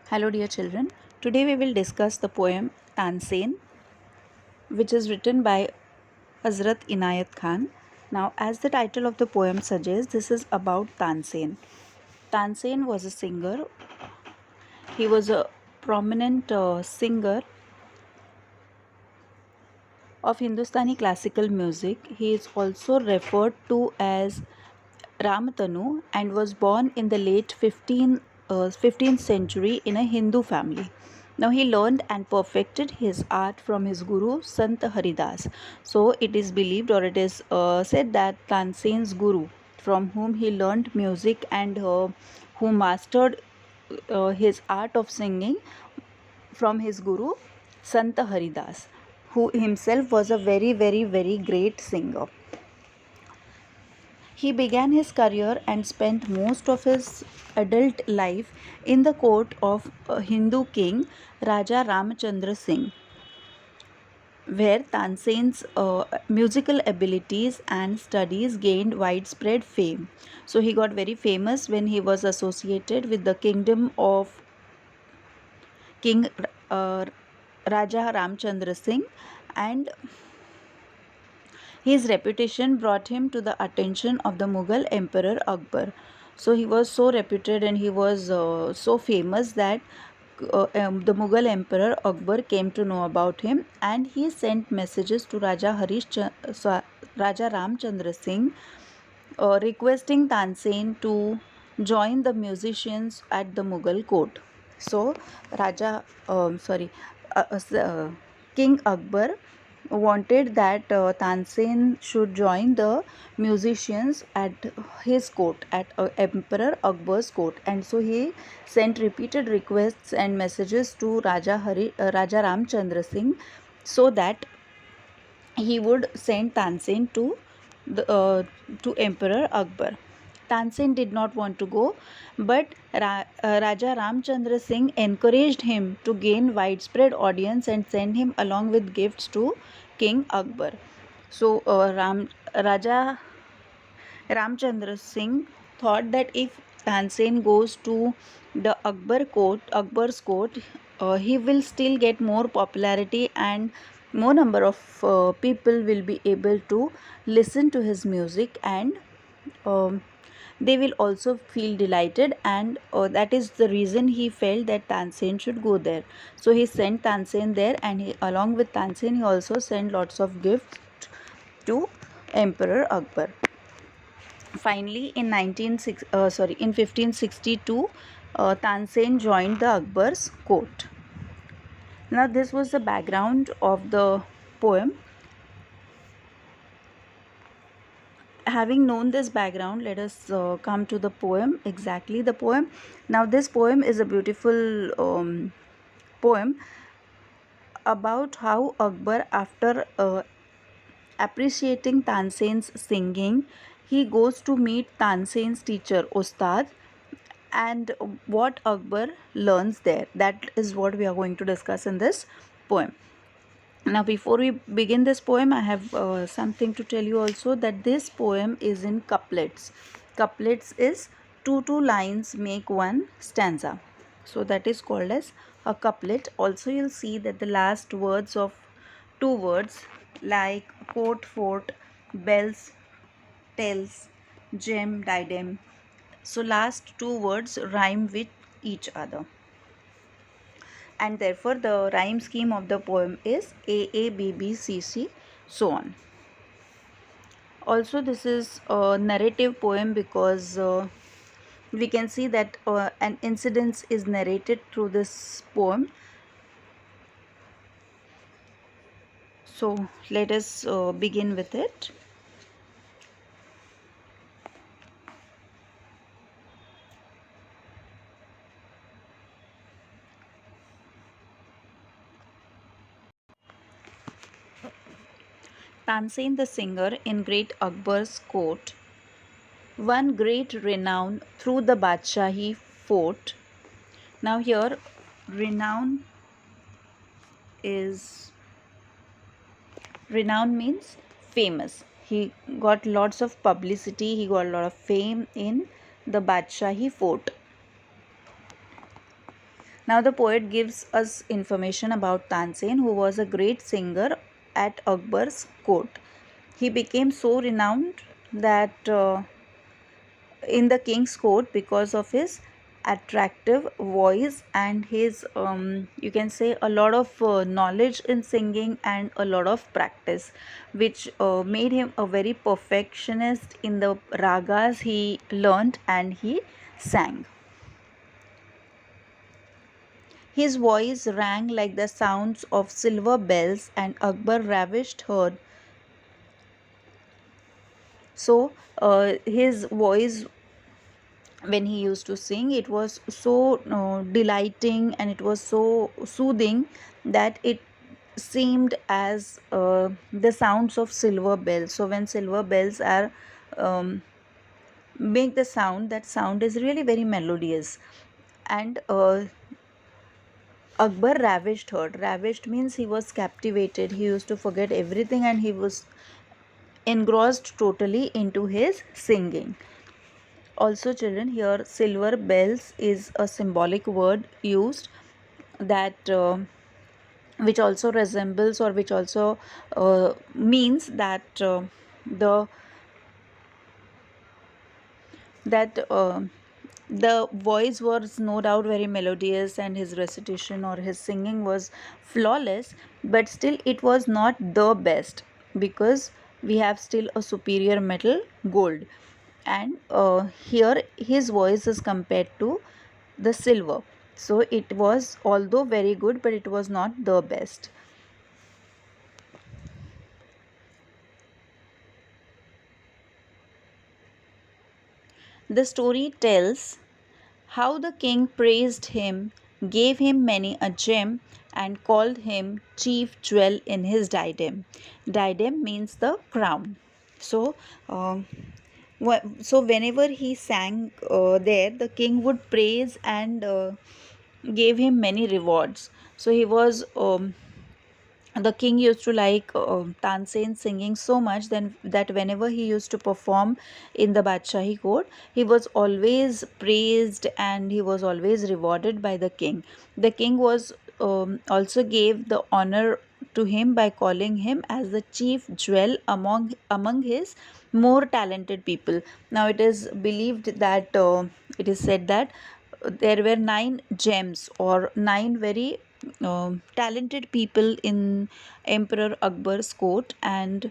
Hello, dear children. Today we will discuss the poem Tansen, which is written by Hazrat Inayat Khan. Now, as the title of the poem suggests, this is about Tansen. Tansen was a singer. He was a prominent singer of Hindustani classical music. He is also referred to as Ramatanu and was born in the late 15th century in a Hindu family. Now he learned and perfected his art from his guru Sant Haridas. So it is believed or it is said that Tansen's guru, from whom he learned music and who mastered his art of singing from his guru Sant Haridas, who himself was a very great singer. He began his career and spent most of his adult life in the court of a Hindu king Raja Ramchandra Singh, where Tansen's musical abilities and studies gained widespread fame. So he got very famous when he was associated with the kingdom of King Raja Ramchandra Singh, and his reputation brought him to the attention of the Mughal Emperor Akbar. So he was so reputed and he was so famous that the Mughal Emperor Akbar came to know about him, and he sent messages to Raja Ramchandra Singh requesting Tansen to join the musicians at the Mughal court. So Raja, sorry, King Akbar wanted that Tansen should join the musicians at his court, at Emperor Akbar's court, and so he sent repeated requests and messages to Raja Ramchandra Singh, so that he would send Tansen to Emperor Akbar. Tansen did not want to go, but Raja Ramchandra Singh encouraged him to gain widespread audience and send him along with gifts to King Akbar. So Raja Ramchandra Singh thought that if Tansen goes to the Akbar's court, he will still get more popularity and more number of people will be able to listen to his music, and um, they will also feel delighted, and that is the reason he felt that Tansen should go there. So he sent Tansen there, and along with Tansen he also sent lots of gifts to Emperor Akbar. Finally, in 1562, Tansen joined the Akbar's court. Now, this was the background of the poem. Having known this background, let us come to the poem. Exactly the poem. Now, this poem is a beautiful poem about how Akbar, after appreciating Tansen's singing, he goes to meet Tansen's teacher, Ustad, and what Akbar learns there. That is what we are going to discuss in this poem. Now, before we begin this poem, I have something to tell you also, that this poem is in couplets. Couplets is two lines make one stanza. So that is called as a couplet. Also, you'll see that the last words of two words like court, fort, bells, tells, gem, diadem. So last two words rhyme with each other, and therefore the rhyme scheme of the poem is A A B B C C, so on. Also, this is a narrative poem because we can see that an incident is narrated through this poem. So let us begin with it. Tansen the singer in great Akbar's court won great renown through the Badshahi fort. Now here, renown means famous. He got lots of publicity, he got a lot of fame in the Badshahi fort. Now the poet gives us information about Tansen, who was a great singer at Akbar's court. He became so renowned that in the king's court because of his attractive voice and his you can say a lot of knowledge in singing and a lot of practice, which made him a very perfectionist in the ragas he learned and he sang. His voice rang like the sounds of silver bells, and Akbar ravished her. So his voice, when he used to sing, it was so delighting and it was so soothing that it seemed as the sounds of silver bells. So when silver bells are um, make the sound, that sound is really very melodious. And Akbar ravished her. Ravished means he was captivated, he used to forget everything and he was engrossed totally into his singing. Also, children, here silver bells is a symbolic word used that which also resembles or which also means that the that the voice was no doubt very melodious and his recitation or his singing was flawless, but still it was not the best, because we have still a superior metal, gold. And here his voice is compared to the silver, so it was although very good, but it was not the best. The story tells how the king praised him, gave him many a gem, and called him chief jewel in his diadem. Diadem means the crown. So, so whenever he sang there, the king would praise and gave him many rewards. So he was the king used to like Tansen singing so much then that whenever he used to perform in the Badshahi court, he was always praised and he was always rewarded by the king. The king was also gave the honor to him by calling him as the chief jewel among his more talented people. Now it is believed that it is said that there were 9 gems or 9 very talented people in Emperor Akbar's court, and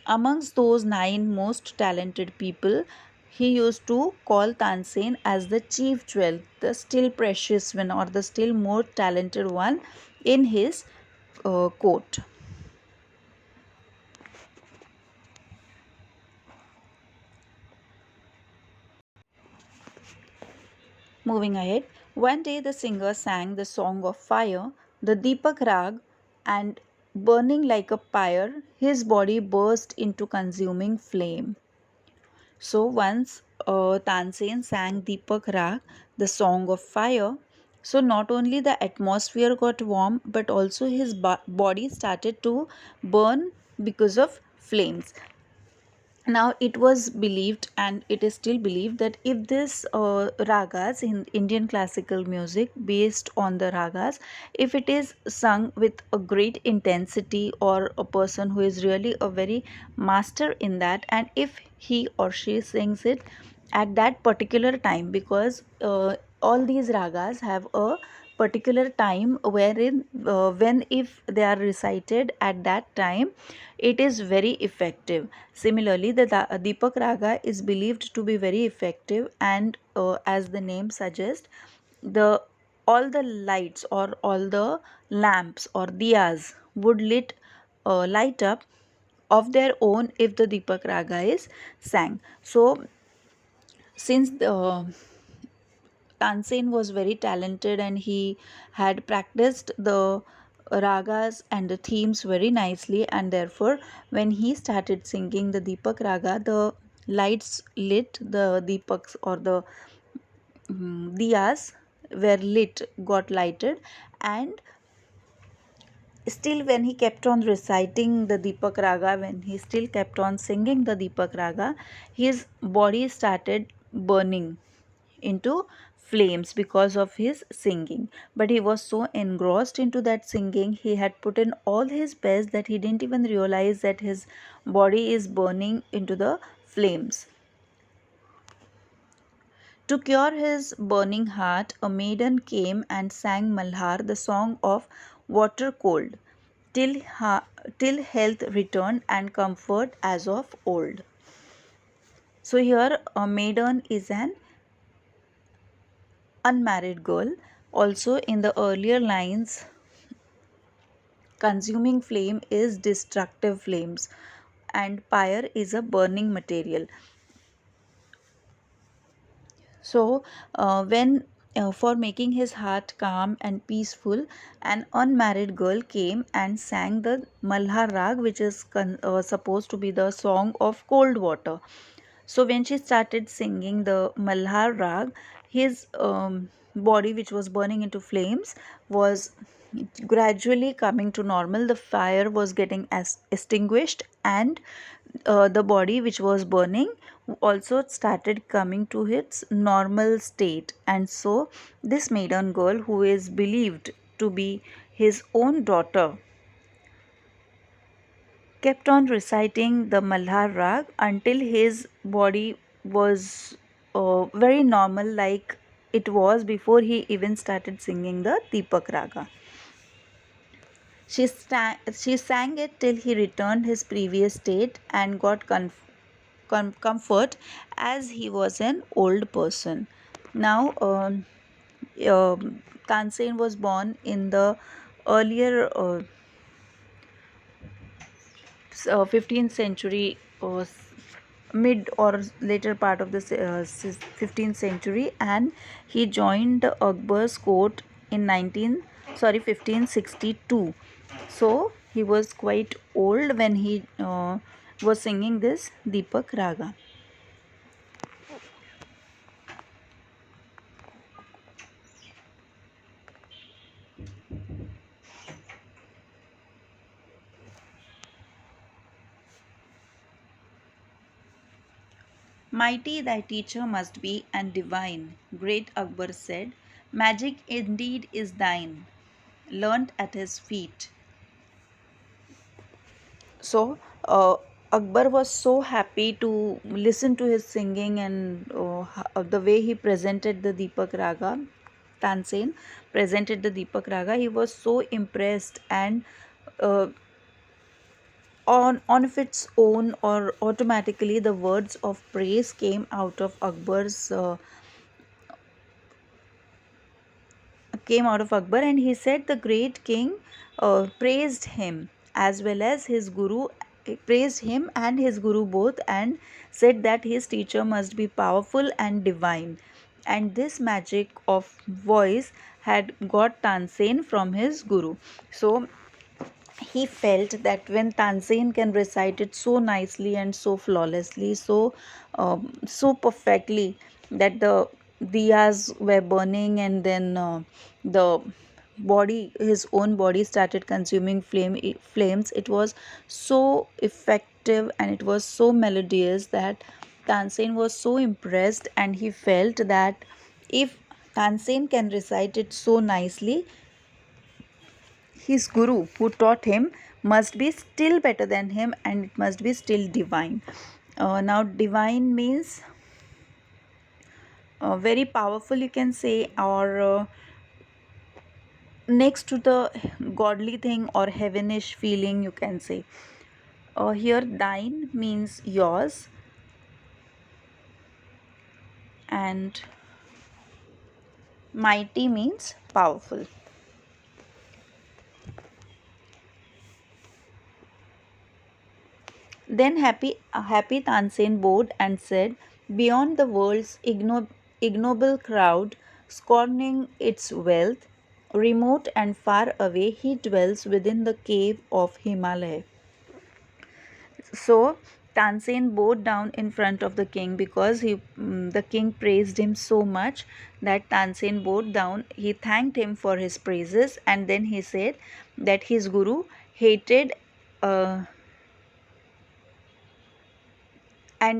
amongst those 9 most talented people, he used to call Tansen as the chief jewel, the still precious one or the still more talented one in his court. Moving ahead, one day the singer sang the song of fire, the Deepak Rag, and burning like a pyre, his body burst into consuming flame. So once Tansen sang Deepak Rag, the song of fire, so not only the atmosphere got warm, but also his body started to burn because of flames. Now it was believed and it is still believed that if this ragas in Indian classical music based on the ragas, if it is sung with a great intensity or a person who is really a very master in that, and if he or she sings it at that particular time, because all these ragas have a particular time wherein when if they are recited at that time, it is very effective. Similarly, the Deepak Raga is believed to be very effective, and as the name suggests, the all the lights or all the lamps or diyas would light up of their own if the Deepak Raga is sang. So, since the Tansen was very talented and he had practiced the ragas and the themes very nicely, and therefore when he started singing the Deepak Raga, the lights lit, the Deepaks or the diyas were lit, got lighted, and still when he kept on reciting the Deepak Raga, when he still kept on singing the Deepak Raga, his body started burning into flames because of his singing. But he was so engrossed into that singing, he had put in all his best that he didn't even realize that his body is burning into the flames. To cure his burning heart, a maiden came and sang Malhar, the song of water cold, till, till health returned and comfort as of old. So here a maiden is an unmarried girl. Also in the earlier lines, consuming flame is destructive flames and pyre is a burning material. So, when for making his heart calm and peaceful, an unmarried girl came and sang the Malhar Rag, which is supposed to be the song of cold water. So, when she started singing the Malhar Rag, his body, which was burning into flames, was gradually coming to normal. The fire was getting extinguished, and the body which was burning also started coming to its normal state. And so this maiden girl, who is believed to be his own daughter, kept on reciting the Malhar Rag until his body was very normal, like it was before he even started singing the Deepak Raga. She sang it till he returned his previous state and got comfort as he was an old person. Now, Tansen was born in the earlier 15th century, or mid or later part of the 15th century, and he joined Akbar's court in 1562. So he was quite old when he was singing this Deepak Raga. Mighty thy teacher must be and divine, great Akbar said. Magic indeed is thine, learnt at his feet. So, Akbar was so happy to listen to his singing and the way he presented the Deepak Raga. Tansen presented the Deepak Raga. He was so impressed, and uh, on of its own or automatically the words of praise came out of Akbar's and he said the great king praised him as well as his guru, praised him and his guru both, and said that his teacher must be powerful and divine, and this magic of voice had got Tansen from his guru. So he felt that when Tansen can recite it so nicely and so flawlessly, so perfectly, that the diyas were burning, and then the his own body started consuming flames. It was so effective and it was so melodious that Tansen was so impressed, and he felt that if Tansen can recite it so nicely, his guru who taught him must be still better than him, and it must be still divine. Now divine means very powerful, you can say, or next to the godly thing or heavenish feeling, you can say. Here thine means yours, and mighty means powerful. Then happy Tansen bowed and said, beyond the world's ignoble crowd, scorning its wealth, remote and far away, he dwells within the cave of Himalaya. So Tansen bowed down in front of the king because the king praised him so much that Tansen bowed down. He thanked him for his praises, and then he said that his guru hated and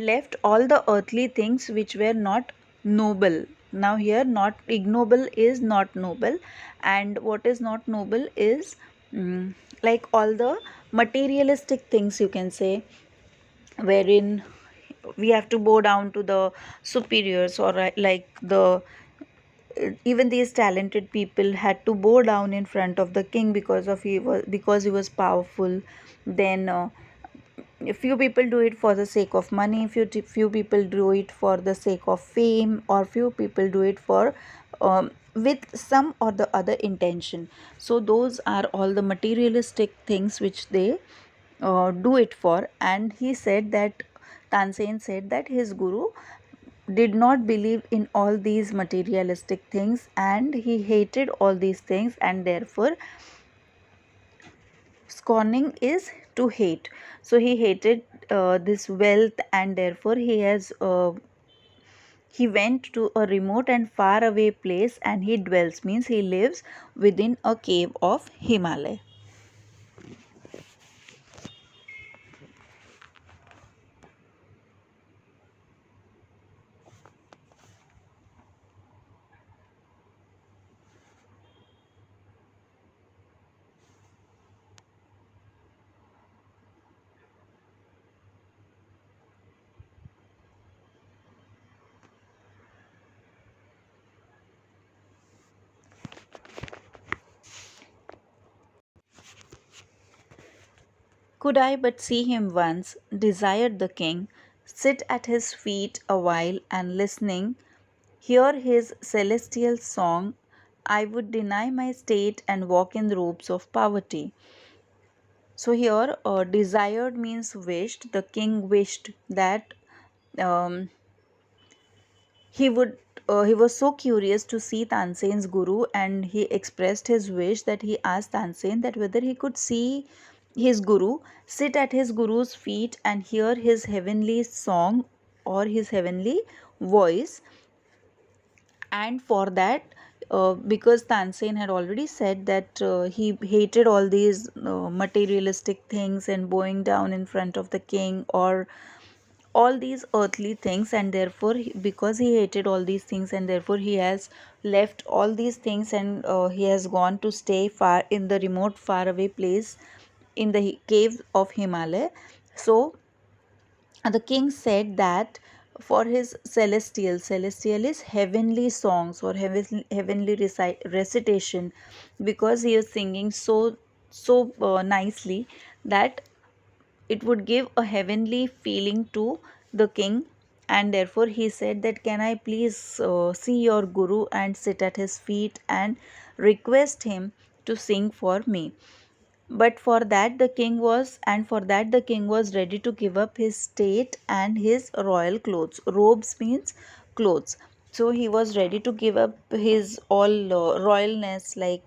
left all the earthly things which were not noble, Now here, not ignoble is not noble, and what is not noble is mm, like all the materialistic things, you can say, wherein we have to bow down to the superiors, or like the even these talented people had to bow down in front of the king because he was powerful. Then a few people do it for the sake of money, few people do it for the sake of fame, or few people do it for with some or the other intention. So those are all the materialistic things which they do it for. And he said that Tansen said that his guru did not believe in all these materialistic things, and he hated all these things, and therefore scorning is to hate. So he hated this wealth, and therefore he went to a remote and far away place, and he dwells means he lives within a cave of Himalaya. Could I but see him once, desired the king, sit at his feet a while and listening, hear his celestial song, I would deny my state and walk in robes of poverty. So here, desired means wished. The king wished that um, he would. He was so curious to see Tansen's guru, and he expressed his wish that he asked Tansen that whether he could see his guru, sit at his guru's feet, and hear his heavenly song or his heavenly voice. And for that, because Tansen had already said that he hated all these materialistic things and bowing down in front of the king, or all these earthly things, and therefore because he hated all these things, and therefore he has left all these things, and he has gone to stay far in the remote far away place in the cave of Himalaya. So the king said that for his celestial is heavenly songs or heavenly recitation, because he is singing so nicely that it would give a heavenly feeling to the king. And therefore he said that, can I please see your guru and sit at his feet and request him to sing for me. But for that the king was and for that the king was ready to give up his state and his royal clothes. Robes means clothes. So he was ready to give up his all royalness, like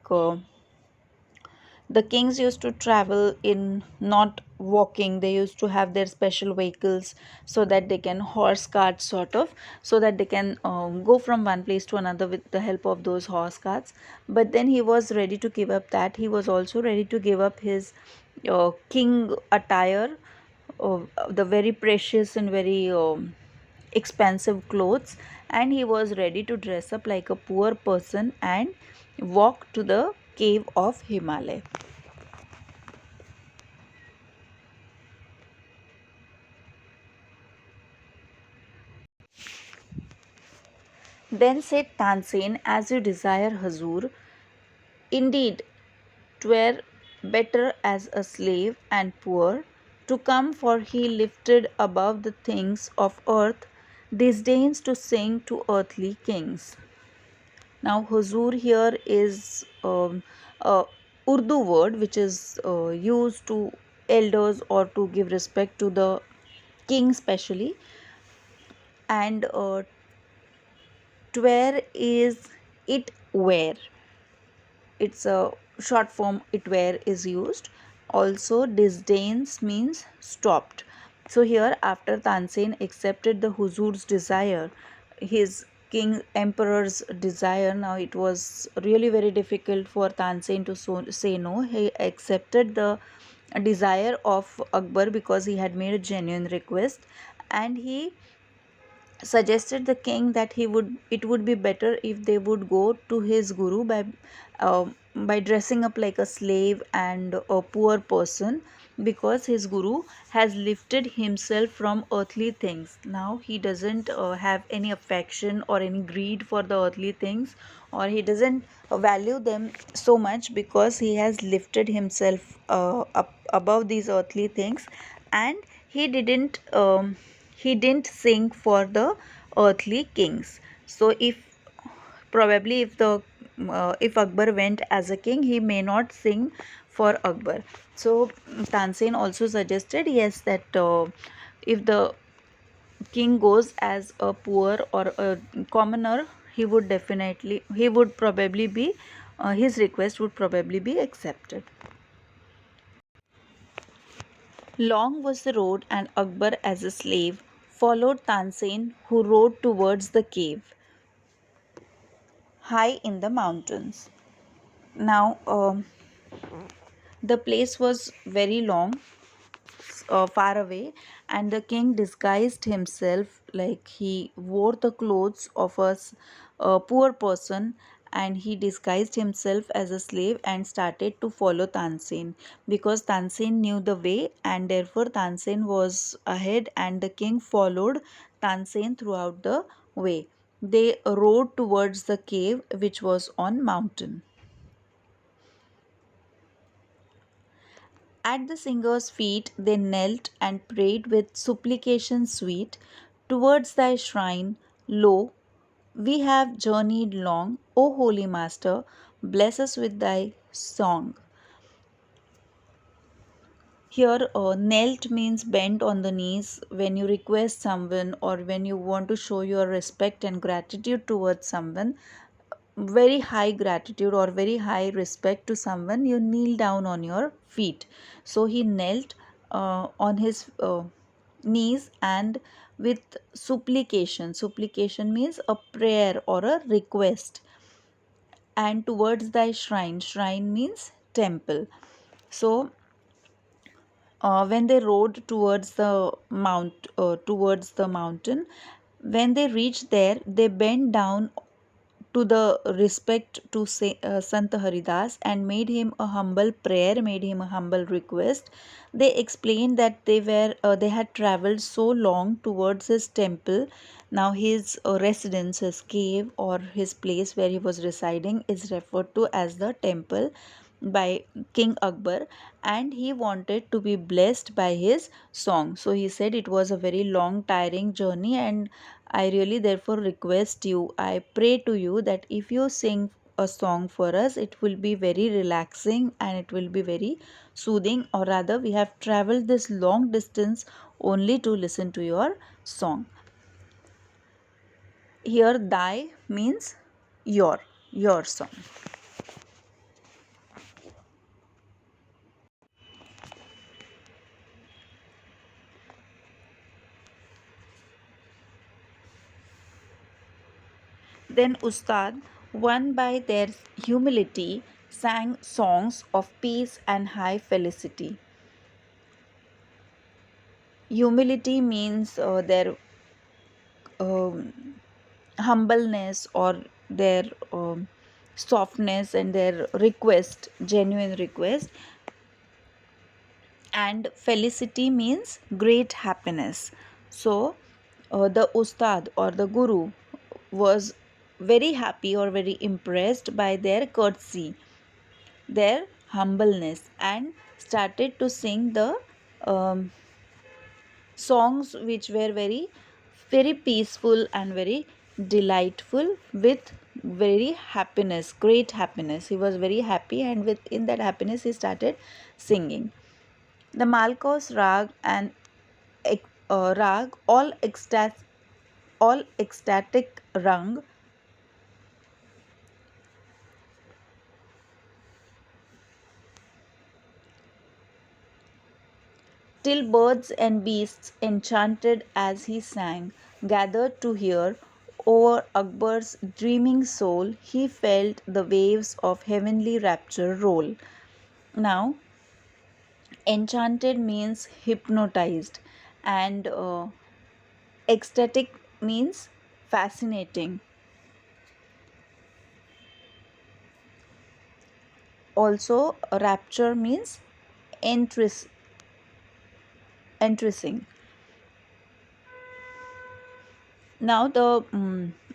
the kings used to travel in not walking, they used to have their special vehicles, so that they can horse carts sort of, so that they can go from one place to another with the help of those horse carts. But then he was ready to give up that. He was also ready to give up his king attire, the very precious and very expensive clothes, and he was ready to dress up like a poor person and walk to the cave of Himalaya. Then said Tansen, as you desire, Hazur, indeed 'twere better as a slave and poor to come, for he lifted above the things of earth, disdains to sing to earthly kings. Now, Huzur here is a Urdu word which is used to elders or to give respect to the king, specially. And twere is it where. It's a short form, it where is used. Also, disdains means stopped. So here, after Tansen accepted the Huzur's desire, his king emperor's desire, now it was really very difficult for Tansen to say no. He accepted the desire of Akbar because he had made a genuine request, and he suggested the king that it would be better if they would go to his guru uh, by dressing up like a slave and a poor person, because his guru has lifted himself from earthly things. Now he doesn't have any affection or any greed for the earthly things, or he doesn't value them so much, because he has lifted himself up above these earthly things. And he didn't sing for the earthly kings. So if the if Akbar went as a king, he may not sing for Akbar. So Tansen also suggested, yes, that if the king goes as a poor or a commoner, he would probably be his request would probably be accepted. Long was the road, and Akbar, as a slave, followed Tansen, who rode towards the cave, high in the mountains. Now, the place was very long, far away, and the king disguised himself, like he wore the clothes of a poor person, and he disguised himself as a slave and started to follow Tansen, because Tansen knew the way, and therefore Tansen was ahead and the king followed Tansen throughout the way. They rode towards the cave, which was on mountain. At the singer's feet they knelt and prayed with supplication sweet. Towards thy shrine, lo, we have journeyed long. O holy master, bless us with thy song. Here, knelt means bent on the knees when you request someone or when you want to show your respect and gratitude towards someone. Very high gratitude or very high respect to someone, you kneel down on your feet. So he knelt on his knees and with supplication means a prayer or a request. And towards thy shrine means temple. So when they rode towards the mountain, when they reached there, they bent down to the respect to Sant Haridas and made him a humble prayer, made him a humble request. They explained that they had traveled so long towards his temple. Now his residence, his cave or his place where he was residing is referred to as the temple by King Akbar, and he wanted to be blessed by his song. So he said it was a very long, tiring journey, and I really therefore request you, I pray to you that if you sing a song for us, it will be very relaxing and it will be very soothing, or rather, we have traveled this long distance only to listen to your song. Here, thy means your song. Then Ustad, won by their humility, sang songs of peace and high felicity. Humility means their um, humbleness or their softness and their request, genuine request. And felicity means great happiness. So, the Ustad or the Guru was very happy or very impressed by their courtesy, their humbleness, and started to sing the um, songs which were very peaceful and very delightful, with very happiness, great happiness. He was very happy, and within that happiness he started singing the Malkos rag and rag, all ecstatic rung, till birds and beasts, enchanted as he sang, gathered to hear. Over Akbar's dreaming soul, he felt the waves of heavenly rapture roll. Now, enchanted means hypnotized, and ecstatic means fascinating. Also, rapture means entrancing. entrancing. Now, the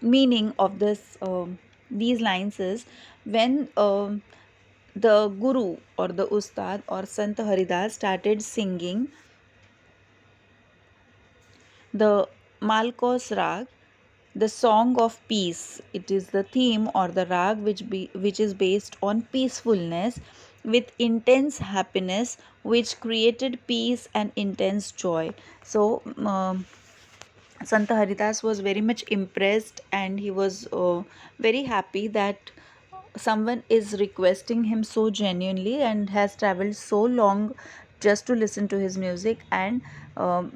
meaning of these lines is when the guru or the ustad or Sant Haridas started singing the Malkos Rag, the song of peace. It is the theme or the rag which is based on peacefulness with intense happiness, which created peace and intense joy. So, Santa Haridas was very much impressed, and he was very happy that someone is requesting him so genuinely and has traveled so long just to listen to his music. And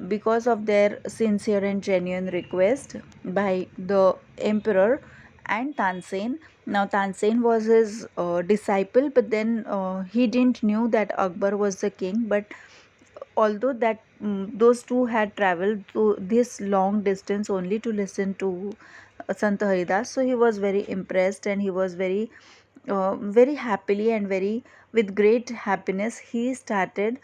because of their sincere and genuine request by the emperor and Tansen. Now Tansen was his disciple, but then he didn't knew that Akbar was the king. But although that those two had traveled to this long distance only to listen to Sant Haridas, so he was very impressed, and he was very happily and very with great happiness he started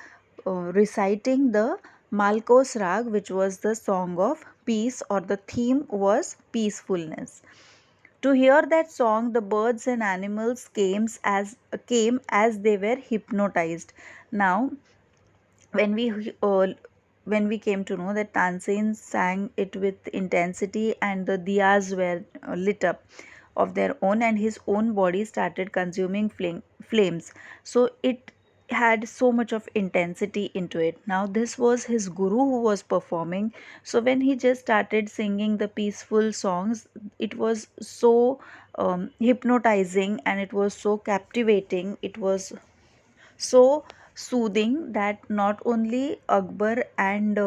reciting the Malkos Rag, which was the song of peace, or the theme was peacefulness. To hear that song, the birds and animals came as they were hypnotized. Now, when we came to know that Tansen sang it with intensity, and the diyas were lit up of their own, and his own body started consuming flames. So it had so much of intensity into it. Now this was his guru who was performing. So when he just started singing the peaceful songs, it was so hypnotizing, and it was so captivating. It was so soothing that not only Akbar and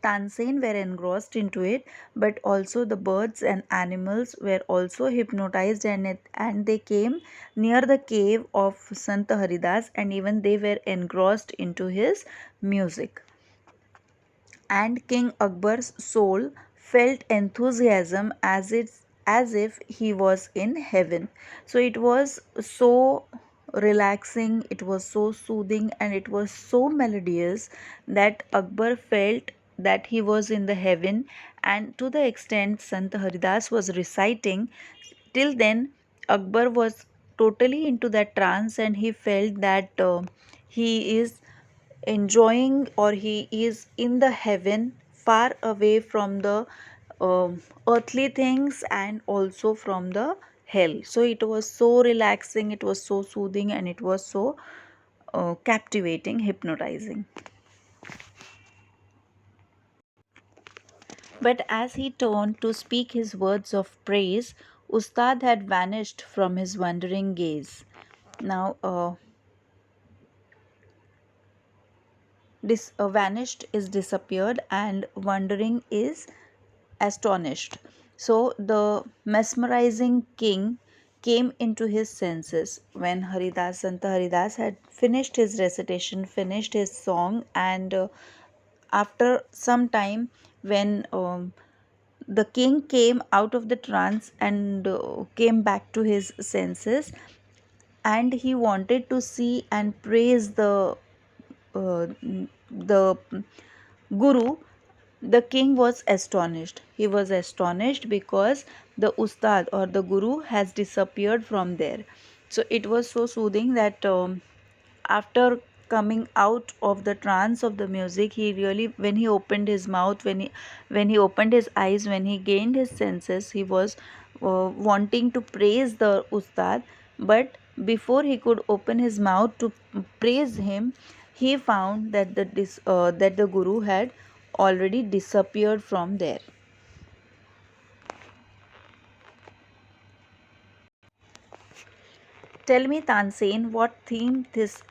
Tansen were engrossed into it, but also the birds and animals were also hypnotized, and they came near the cave of Sant Haridas, and even they were engrossed into his music. And King Akbar's soul felt enthusiasm as if he was in heaven. So it was so relaxing, it was so soothing, and it was so melodious that Akbar felt that he was in the heaven. And to the extent Sant Haridas was reciting, till then Akbar was totally into that trance, and he felt that he is enjoying, or he is in the heaven, far away from the earthly things and also from the hell. So it was so relaxing, it was so soothing, and it was so captivating, hypnotizing. But as he turned to speak his words of praise, Ustad had vanished from his wondering gaze. Now, vanished is disappeared, and wondering is astonished. So the mesmerizing king came into his senses when Santa Haridas had finished his recitation, finished his song, and after some time, when the king came out of the trance and came back to his senses, and he wanted to see and praise the guru. The king was astonished. He was astonished because the ustad or the guru has disappeared from there. So it was so soothing that after coming out of the trance of the music, he really, when he opened his mouth, when he opened his eyes, when he gained his senses, he was wanting to praise the ustad. But before he could open his mouth to praise him, he found that that the guru had already disappeared from there. Tell me, Tansen, what theme this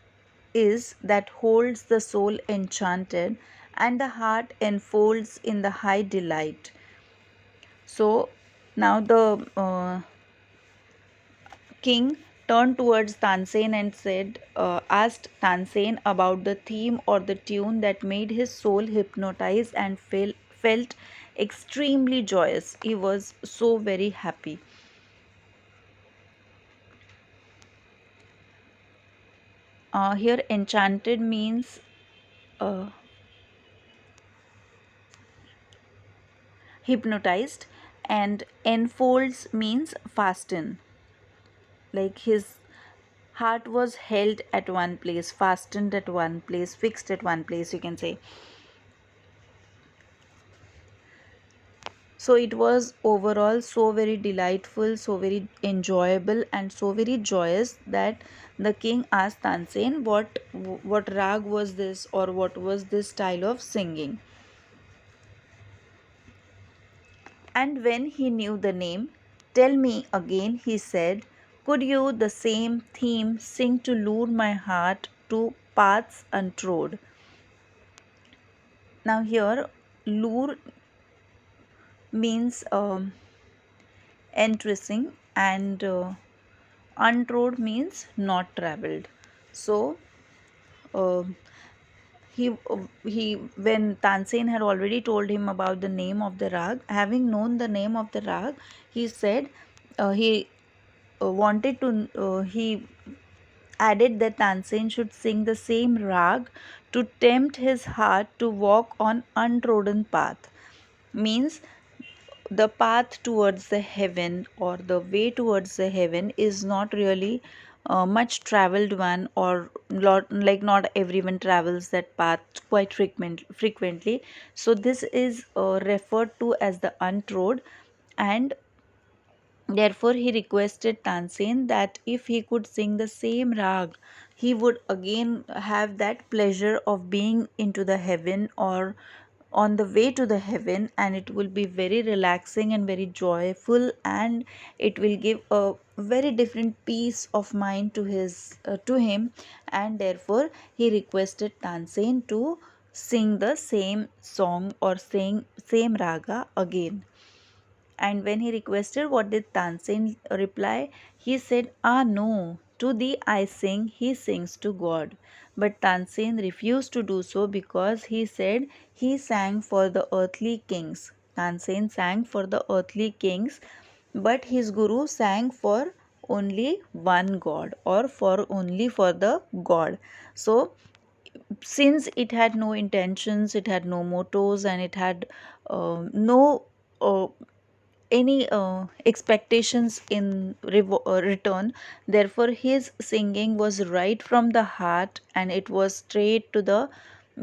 is that holds the soul enchanted and the heart enfolds in the high delight. So now the king turned towards Tansen and asked Tansen about the theme or the tune that made his soul hypnotized and felt extremely joyous. He was so very happy. Here, enchanted means uh, hypnotized, and enfolds means fasten. Like his heart was held at one place, fastened at one place, fixed at one place, you can say. So it was overall so very delightful, so very enjoyable, and so very joyous that the king asked Tansen what rag was this, or what was this style of singing. And when he knew the name, "Tell me again," he said, "could you the same theme sing to lure my heart to paths untrod?" Now here, lure means entricing, and untrod means not traveled. So uh, he when Tansen had already told him about the name of the rag, having known the name of the rag, he said he wanted to he added that Tansen should sing the same rag to tempt his heart to walk on untrodden path. Means the path towards the heaven, or the way towards the heaven, is not really much traveled one, or like not everyone travels that path quite frequently. So this is referred to as the untrod, and therefore he requested Tansen that if he could sing the same rag, he would again have that pleasure of being into the heaven, or on the way to the heaven, and it will be very relaxing and very joyful, and it will give a very different peace of mind to him. And therefore he requested Tansen to sing the same song, or same raga again. And when he requested, what did Tansen reply? He said, "Ah, no, to thee I sing, he sings to God." But Tansen refused to do so, because he said he sang for the earthly kings. Tansen sang for the earthly kings, but his guru sang for only one God, or for only for the God. So since it had no intentions, it had no mottos, and it had no uh, any expectations in return, therefore his singing was right from the heart, and it was straight to the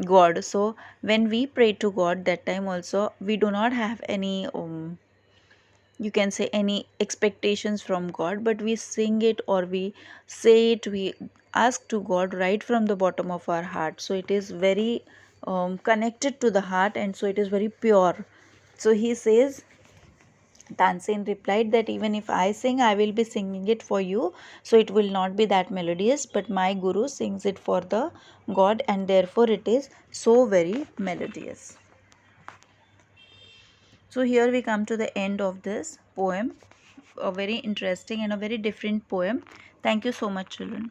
God. So when we pray to God, that time also we do not have any you can say any expectations from God, but we sing it, or we say it, we ask to God right from the bottom of our heart. So it is very connected to the heart, and so it is very pure. So he says, Tansen replied that even if I sing, I will be singing it for you. So it will not be that melodious, but my guru sings it for the God, and therefore it is so very melodious. So here we come to the end of this poem. A very interesting and a very different poem. Thank you so much, children.